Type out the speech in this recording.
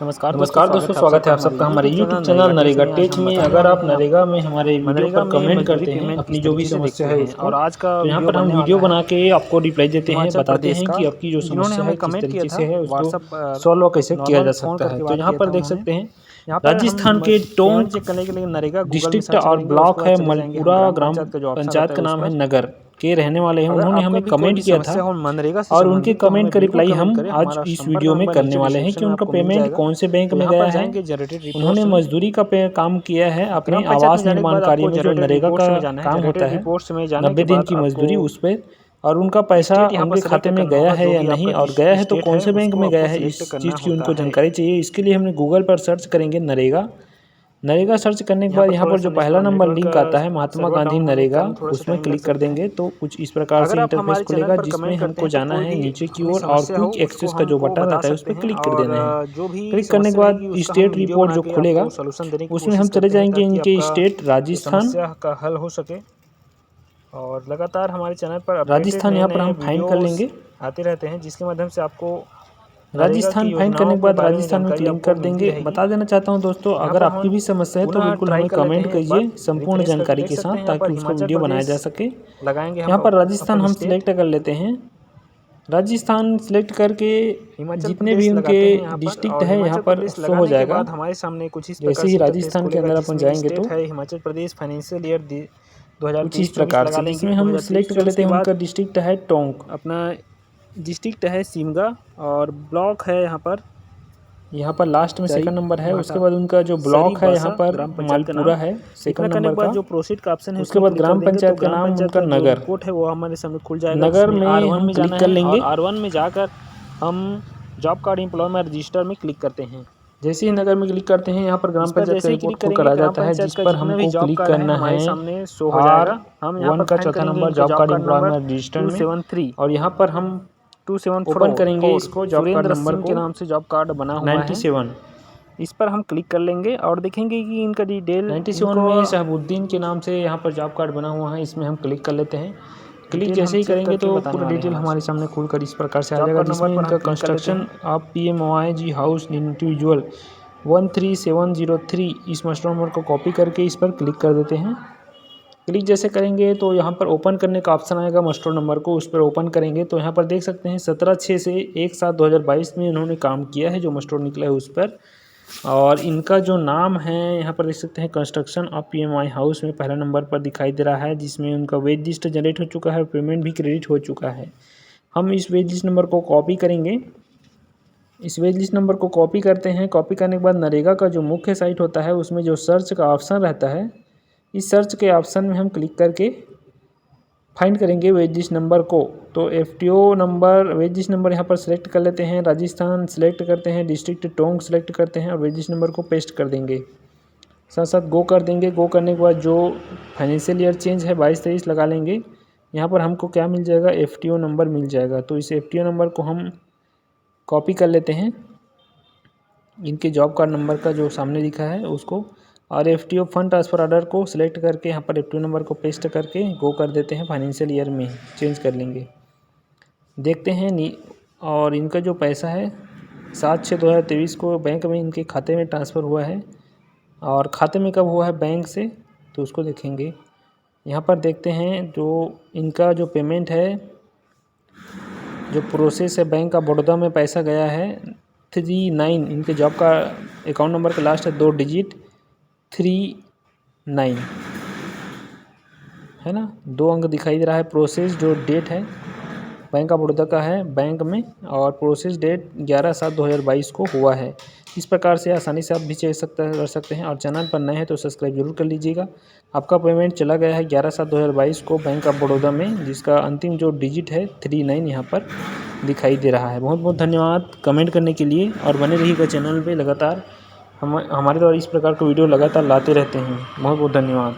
नमस्कार दोस्तों, स्वागत है आप सबका हमारे YouTube चैनल नरेगा टेच में। अगर आप नरेगा में हमारे वीडियो पर कमेंट करते हैं अपनी जो भी समस्या है उसको, तो यहाँ पर हम वीडियो बना के आपको रिप्लाई देते हैं, बताते हैं कि आपकी जो समस्या है किस तरीके से है, उसको सॉल्व कैसे किया जा सकता है। तो यहाँ पर देख सकते हैं राजस्थान के टोंक डिस्ट्रिक्ट और ब्लॉक है मलपुरा, ग्राम पंचायत का नाम है नगर के रहने वाले हैं। उन्होंने हमें कमेंट किया था और उनके कमेंट का रिप्लाई हम आज इस वीडियो में करने वाले हैं कि उनका पेमेंट कौन से बैंक में गया है। उन्होंने मजदूरी का काम किया है अपने आवास निर्माण कार्य में, जो नरेगा का काम होता है 90 दिन की मजदूरी उस पर, और उनका पैसा उनके खाते में गया है या नहीं, और गया है तो कौन से बैंक में गया है, इस चीज़ की उनको जानकारी चाहिए। इसके लिए हमने गूगल पर सर्च करेंगे नरेगा सर्च करने के बाद यहाँ पर जो पहला नंबर लिंक आता है महात्मा गांधी नरेगा, उसमें क्लिक कर देंगे तो कुछ इस प्रकार से इंटरफेस खुलेगा, जिसमें हमको जाना है नीचे की ओर और क्विक एक्सेस का जो बटन रहता है उस पर क्लिक कर देना है। क्लिक करने के बाद स्टेट रिपोर्ट जो खुलेगा उसमें हम चले जाएंगे इनके स्टेट राजस्थान का हल हो सके। और लगातार हमारे चैनल पर राजस्थान यहाँ पर हम फाइंड कर लेंगे, आते रहते हैं, जिसके माध्यम से आपको राजस्थान फाइंड करने के बाद राजस्थान में क्लिक कर देंगे। बता देना चाहता हूं दोस्तों, अगर आपकी भी समस्या है तो बिल्कुल हमें कमेंट कीजिए संपूर्ण जानकारी के साथ, ताकि उसको वीडियो बनाया जा सके। यहाँ पर राजस्थान हम सिलेक्ट कर लेते हैं। राजस्थान सिलेक्ट करके जितने भी उनके डिस्ट्रिक्ट है यहाँ पर शो हो जाएगा। हमारे सामने कुछ इस जैसे ही राजस्थान के अंदर अपन जाएंगे तो हिमाचल प्रदेश फाइनेंशियल ईयर कुछ इस प्रकार से, इसमें हम सिलेक्ट कर लेते हैं। उनका डिस्ट्रिक्ट है टोंक, अपना डिस्ट्रिक्ट है शिमगा, और ब्लॉक है यहाँ पर लास्ट में सेकंड नंबर है। उसके बाद उनका जो ब्लॉक है यहाँ पर मालपुरा है सेकंड नंबर का। जो प्रोसीड का ऑप्शन है उसके बाद ग्राम पंचायत का नाम उनका नगर कोड है वो हमारे सामने खुल जाएगा। नगर में हम क्लिक कर लेंगे। R1 में जाकर हम जॉब कार्ड एम्प्लॉयमेंट रजिस्टर में क्लिक करते हैं। जैसे ही नगर में क्लिक करते हैं यहाँ पर ग्राम पंचायत का रिपोर्ट को करा जाता है, जिस पर हमको क्लिक करना है R1 का चौथा number job card employment register में, और यहाँ पर हम 274 ओपन करेंगे इसको, जॉब कार्ड नंबर के नाम से जॉब कार्ड बना हुआ 97 इस पर हम क्लिक कर लेंगे और देखेंगे कि इनका डिटेल 97 में शहबुद्दीन के नाम से यहाँ पर जॉब कार्ड बना हुआ है। इसमें हम क्लिक कर लेते हैं। क्लिक जैसे ही करेंगे तो पूरा डिटेल हमारे सामने खुलकर इस प्रकार से आ जाएगा, जिसमें इनका construction of PMOIG house individual 13703 इस मास्टर नंबर को कॉपी करके इस पर क्लिक कर देते हैं। क्लिक जैसे करेंगे तो यहाँ पर ओपन करने का ऑप्शन आएगा मास्टर नंबर को, उस पर ओपन करेंगे तो यहाँ पर देख सकते हैं 17/6 से 1/7/2022 में उन्होंने काम किया है, जो मास्टर निकला है उस पर। और इनका जो नाम है यहाँ पर देख सकते हैं कंस्ट्रक्शन ऑफ PMI हाउस में पहला नंबर पर दिखाई दे रहा है, जिसमें उनका वेज लिस्ट जनरेट हो चुका है, पेमेंट भी क्रेडिट हो चुका है। हम इस वेज लिस्ट नंबर को कॉपी करेंगे। इस वेज लिस्ट नंबर को कॉपी करते हैं। कॉपी करने के बाद नरेगा का जो मुख्य साइट होता है उसमें जो सर्च का ऑप्शन रहता है, इस सर्च के ऑप्शन में हम क्लिक करके फाइंड करेंगे वेज लिस्ट नंबर को। तो FTO number, wage list number यहाँ पर सेलेक्ट कर लेते हैं। राजस्थान सेलेक्ट करते हैं, डिस्ट्रिक्ट टोंक सेलेक्ट करते हैं और वेज लिस्ट नंबर को पेस्ट कर देंगे। साथ साथ गो कर देंगे। गो करने के बाद जो फाइनेंशियल ईयर चेंज है 22-23 लगा लेंगे। यहाँ पर हमको क्या मिल जाएगा, FTO नंबर मिल जाएगा। तो इस FTO नंबर को हम कॉपी कर लेते हैं, इनके जॉब कार्ड नंबर का जो सामने दिखा है उसको, और FTO फंड ट्रांसफ़र ऑर्डर को सिलेक्ट करके यहाँ पर FTO नंबर को पेस्ट करके गो कर देते हैं। फाइनेंशियल ईयर में चेंज कर लेंगे। देखते हैं और इनका जो पैसा है 7/6/2023 को बैंक में इनके खाते में ट्रांसफ़र हुआ है, और खाते में कब हुआ है बैंक से तो उसको देखेंगे। यहाँ पर देखते हैं जो इनका जो पेमेंट है, जो प्रोसेस है बैंक का बड़ौदा में पैसा गया है 39, इनके जॉब का अकाउंट नंबर का लास्ट है 2 डिजिट 39 है ना, 2 अंक दिखाई दे रहा है। प्रोसेस जो डेट है बैंक ऑफ बड़ौदा का है बैंक में, और प्रोसेस डेट 11/7/2022 को हुआ है। इस प्रकार से आसानी से आप भी चेक कर सकते हैं। और चैनल पर नए हैं तो सब्सक्राइब जरूर कर लीजिएगा। आपका पेमेंट चला गया है 11/7/2022 को बैंक ऑफ बड़ौदा में, जिसका अंतिम जो डिजिट है 39 यहाँ पर दिखाई दे रहा है। बहुत बहुत धन्यवाद कमेंट करने के लिए, और बने रहिएगा चैनल पर। लगातार हमारे द्वारा इस प्रकार का वीडियो लगातार लाते रहते हैं। बहुत बहुत धन्यवाद।